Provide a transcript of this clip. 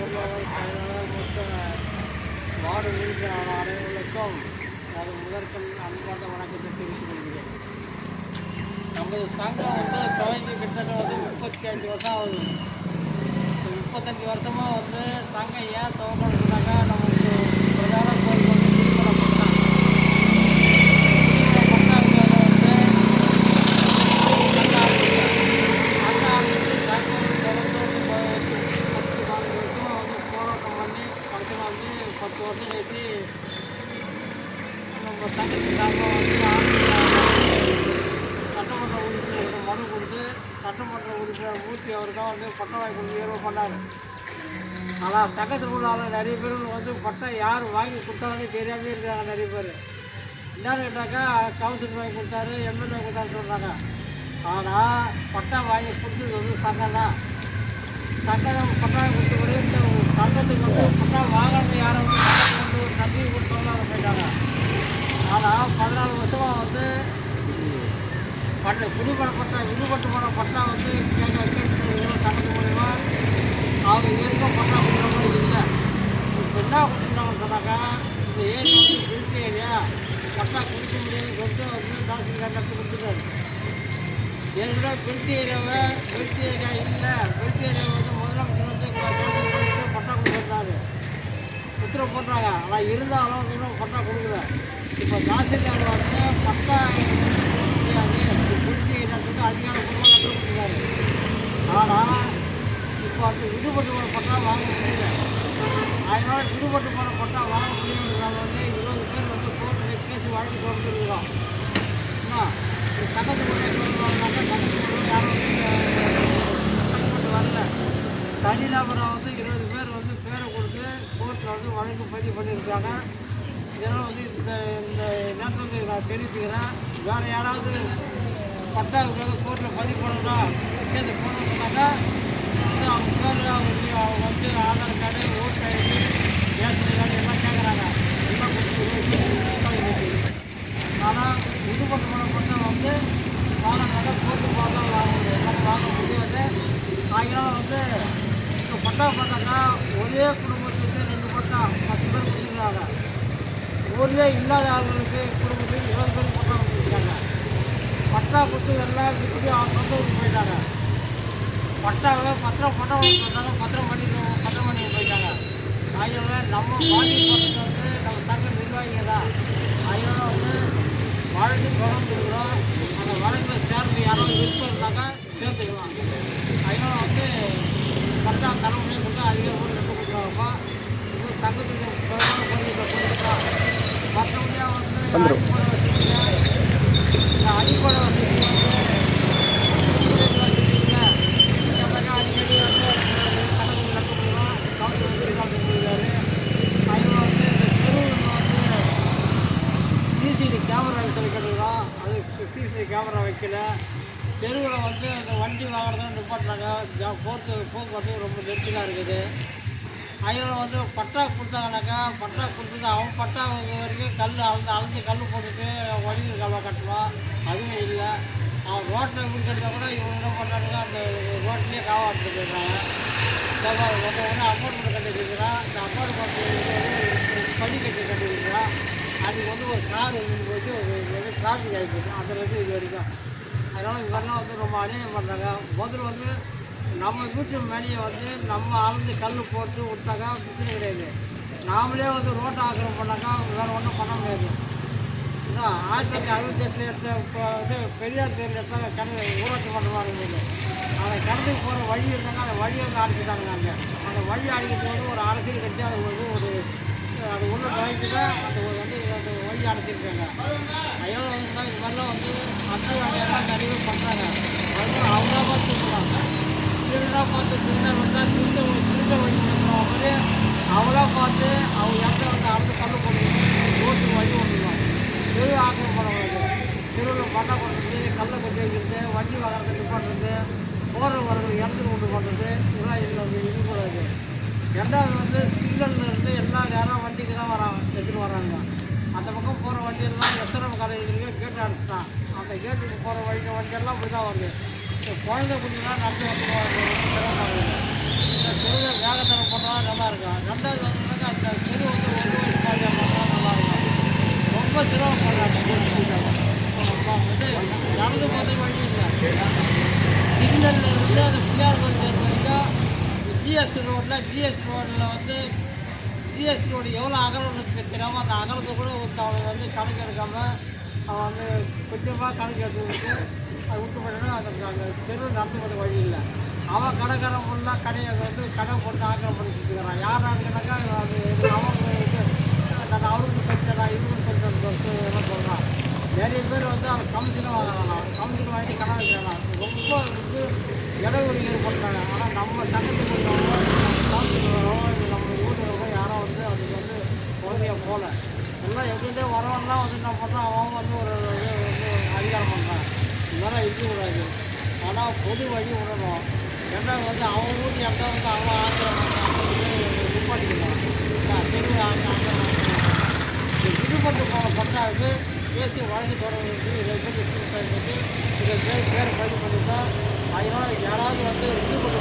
பொருளாதார செயலாளர் மொத்த வார்டு உறுப்பினர் அனைவருக்கும் அது முதற்கண் அன்பான வணக்கத்தை தெரிவித்துக் கொள்கிறேன். நமது சங்கம் துவங்கி கிட்டத்தட்ட 35 வருஷம் ஆகுது. 35 வருஷமாக சங்கம் ஏன் துவக்கணுன்னாக்கா நமக்கு பிரதான கோரிக்கை நம்ம சங்கத்துக்காக சட்டமன்ற உறுப்பினருக்கு மனு கொடுத்து சட்டமன்ற உறுப்பினர் மூர்த்தி அவருக்கும் பட்டம் வாங்கி கொடுத்து ஏற்பு பண்ணார். ஆனால் சங்கத்தில் உள்ள நிறைய பேர் பட்டம் யார் வாங்கி கொடுத்தாங்கன்னு தெரியாமே இருக்காங்க. நிறைய பேர் என்னன்னு கேட்டாக்கா கவுன்சிலர் வாங்கி கொடுத்தாரு, எம்எல்ஏ கொடுத்தாருன்னு சொல்கிறாங்க. ஆனால் பட்டம் வாங்கி கொடுத்தது சங்கம் தான். சங்கம் பட்டம் வாங்கி கொடுத்து இந்த சங்கத்துக்கு பட்டம் வாங்கணும்னு யாரும் நன்றி கொடுத்தவங்க போயிட்டாங்க. ஆனால் 14 வருஷமாக விடுபடப்பட்ட பட்டா சட்டத்து மூலயமா அவங்க இதுவரைக்கும் பட்டா கொடுக்குற மாதிரி இல்லை. இப்போ என்ன கொடுத்துருக்காங்கன்னு சொன்னாக்கா இந்த ஏரியா பிரிட்டி ஏரியா பட்டா குடிக்க முடியாதுன்னு சொல்லிட்டு தாசில்தார் கற்று கொடுத்துருக்காரு. ஏற்கனவே பிரிட்டி ஏரியா இல்லை. பிரிட்டி ஏரியாவை முதலமைச்சர் பட்டா கொடுத்துருந்தாரு, உத்தரவு போடுறாங்க. ஆனால் இருந்தாலும் இன்னும் பட்டா கொடுக்கல. இப்போ தாசில்தார் பட்டா முடியாது பிரிட்டி ஏரியாவுக்கு அதிகாரப்பூர்வமாக நட்டு கொடுத்துருக்காரு. ஆனால் இப்போ விடுபட்டு போன பட்டா வாங்க முடியல. அதனால் விடுபட்டு போன பட்டா வாங்க முடியும்ன்றதால 20 பேர் கோர்ட்டில் கேஸ் வழக்கு தொடர்ந்துருக்கிறோம். சட்டத்துக்கு சட்டத்துக்கு யாரும் சட்டப்பட்டு வரல. தனிநபரை 20 பேர் பேரை கொடுத்து கோர்ட்டில் வழக்கு பதிவு பண்ணியிருக்காங்க. இதெல்லாம் இந்த நேரத்தில் நான் தெரிவித்துக்கிறேன். வேறு யாராவது பட்டாவுக்காக கோர்ட்டில் பதிவு பண்ணணும் கேட்டு போனோம்னாக்கா அவங்க பேர் அவங்க ஆதார் கார்டு, ஓட்டு ஐடி, ரேஷன் கார்டு எல்லாம் கேட்குறாங்க. எல்லாம் கொடுத்து. ஆனால் விடுபட்டு போன பட்டம் வாங்கினாக்கா கோர்ட்டு பார்த்தா வாங்க முடியும், எல்லாம் வாங்க முடியாது. அதனால் இப்போ பட்டா பார்த்தாக்கா ஒரே குடும்பத்துக்கு 2 பட்டா 10 பேர் கொடுத்துருக்காங்க. ஊரிலே இல்லாத ஆளுங்களுக்கு குடும்பத்துக்கு 20 பேர் பட்டா கொடுத்துருக்காங்க. பட்டா கொடுத்து எல்லாம் இப்படி அவங்க சொந்த ஊருக்கு போயிட்டாங்க. பட்டாவை பத்திரம் சொன்னாங்க, பத்திரம் பண்ணி போயிட்டாங்க. அதனால நம்ம பாட்டி நம்ம சங்க நிர்வாகிங்க தான். அதனால வழக்கு தொடர்ந்துருக்கிறோம். அந்த வழக்கில் சேர்ந்து யாராவது இருந்தாக்கா சேர்த்துக்கலாம். அதனால பட்டா தலைமுறை கொடுத்தா அதிகமாக நட்டு கொடுக்குறாங்கப்பா. இன்னும் சங்கத்துக்கு பிரதான கோரிக்கை போயிருக்கோம். மற்றபடியாக அடிப்படை வசதி இந்த மாதிரி அடிக்கடி சங்கத்துக்கு நட்டு கொடுக்குறோம். கவுன்சிலர் சொல்லியிருக்காரு. அதனால இந்த தெருவில் சிசிடிவி கேமரா வைக்கிறோம். அது சிசிடிவி கேமரா வைக்கல. தெருவில் அந்த வண்டி வாங்குறதுன்னு நிப்பாட்டுறாங்க. போக்குவரத்து ரொம்ப நெரிச்சலாக இருக்குது. அதில் பட்டா கொடுத்தாங்கனாக்கா பட்டா கொடுத்தது அவன் பட்டா வரைக்கும் அளந்து கல் போட்டுட்டு வழியில் கல்வா கட்டணும். அதுவும் இல்லை. அவன் ரோட்டில் எப்படி கட்டினா கூட இவங்க என்ன பண்ணுறாங்க, அந்த ரோட்லேயே காவாட்டு போயிடுறாங்க. அப்பார்ட்மெண்ட் கட்டிருக்கிறான். இந்த அப்பார்ட்மெண்ட் படி கட்டிருக்கிறான். அதுக்கு ஒரு கார் போயிட்டு டிராஃபிக் ஆகிப்போச்சு. அதில் இது வரைக்கும். அதனால் இவரெல்லாம் ரொம்ப அநியாயம் பண்ணுறாங்க. முதல்ல நம்ம வீட்டு மேலேயே நம்ம அளந்து கல் போட்டு விட்டாக்கா பிரச்சனை கிடையாது. நாமளே ரோட்டை ஆக்கிரம் பண்ணாக்கா வேறு ஒன்றும் பண்ண முடியாது. 1968 இப்போ பெரியார் தேர்தல் எடுத்தாங்க. ஊராட்சி மன்றமாக இருக்கும்போது அந்த கிணத்துக்கு போகிற வழி இருந்தாங்க. அந்த வழியை அடைச்சிட்டாங்க. அந்த வழி அடைக்கிறது ஒரு அரசியல் கட்சி அது உள்ள நோய்க்கு தான் அந்த வழி அடைச்சிருக்காங்க. அதனால் இது மாதிரிலாம் அத்துவாணியெல்லாம் நிறைய பேர் பண்ணுறாங்க. அவங்களா பார்த்து சொல்லுவாங்க. திருடா பார்த்து திருட வழி பண்ணுற மாதிரி அவங்களா பார்த்து அவங்க இடத்த அடுத்து கல் போடுறது ரோட்டுக்கு வழி விட்டுருவாங்க. தெரு ஆக்கிரம் பண்ணக்கூடாது. தெருவில் பட்டா பண்ணுறது, கல்லை கட்டி வைக்கிறது, வண்டி வாங்குறது நிப்பாட்டுறது, போகிற வரது இடத்துக்கு விட்டு பண்ணுறது இதெல்லாம் இதில் இருக்கக்கூடாது. ரெண்டாவது சிக்னல்லேருந்து எல்லா நேரம் வண்டிக்கு தான் எடுத்துகிட்டு வராங்க. அந்த பக்கம் போகிற வண்டியெல்லாம் எஸ்ஆர்எம் கடைகளுக்கு கேட்டு அனுப்பிட்டான். அந்த கேட்டுக்கு போகிற வண்டியெல்லாம் இப்படி தான் வருது. குழந்தை குஞ்சுலாம் நடந்து வந்து இந்த தெருவில் வேகத்தனம் பண்ணுறோம். நம்ம ரெண்டாவது வந்தோம்னாக்கா அந்த தெரு வந்து ஒரு வழி பாதையாக பண்ணால் நல்லாயிருக்கும். ரொம்ப சிரமப்படுறாங்க நம்ம வந்து நடந்து போகிற வழி இல்லை. சிக்னலில் இருந்து அந்த பிள்ளையார் கோயில் வரைக்கும் ஜிஎஸ்டி ரோடில் வந்து ஜிஎஸ்டி ரோடு எவ்வளோ அகலம்னு தெரியாமல் அந்த அகலத்தை கூட அவன் வந்து கணக்கு எடுக்காமல் அவன் வந்து கொஞ்சமாக கணக்கு எடுத்துக்கிட்டு அதை விட்டு போயிட்டா அந்த தெரு நடந்து போகிற வழி இல்லை. அவன் கடைக்காரன் ஃபுல்லாக கடையை வந்து கடை போட்டு ஆக்கிரமிச்சுக்கிறான். யாராருக்குனாக்கா அது அவங்க நான் அவருக்கு கட்டலாம் இவருக்கு கட்டுறது எல்லாம் சொல்கிறான். நிறைய பேர் வந்து அவன் கமிஷனும் வாங்கலாம், கமிஷன் வாங்கிட்டு கடை வைக்கிறான். ரொம்ப வந்து இடைவெளி ஏற்படுறாங்க. ஆனால் நம்ம சங்கத்துக்கு கவுன்சிலரோ நம்ம ஊரிலோ யாரோ வந்து அதுக்கு வந்து உதவியாக போகல. எல்லாம் எதுவுமே வரவன்னா வந்து என்ன பண்ணுறான், அவன் வந்து ஒரு அதிகாரம் பண்ணுறான். இது மாதிரி இருக்கக்கூடாது. ஆனால் பொது வழி விடணும். ரெண்டாவது வந்து அவன் ஊர் இடத்த வந்து அவன் ஆக்கிரம் நிப்பாட்டிக்கணும். தெரு விடுபட்டு போன பட்டாவுக்கு பேசி வழக்கு தொடர்ந்து இதை பேர் பதிவு பண்ணிட்டா அதனால் யாராவது வந்து விடுபட்டு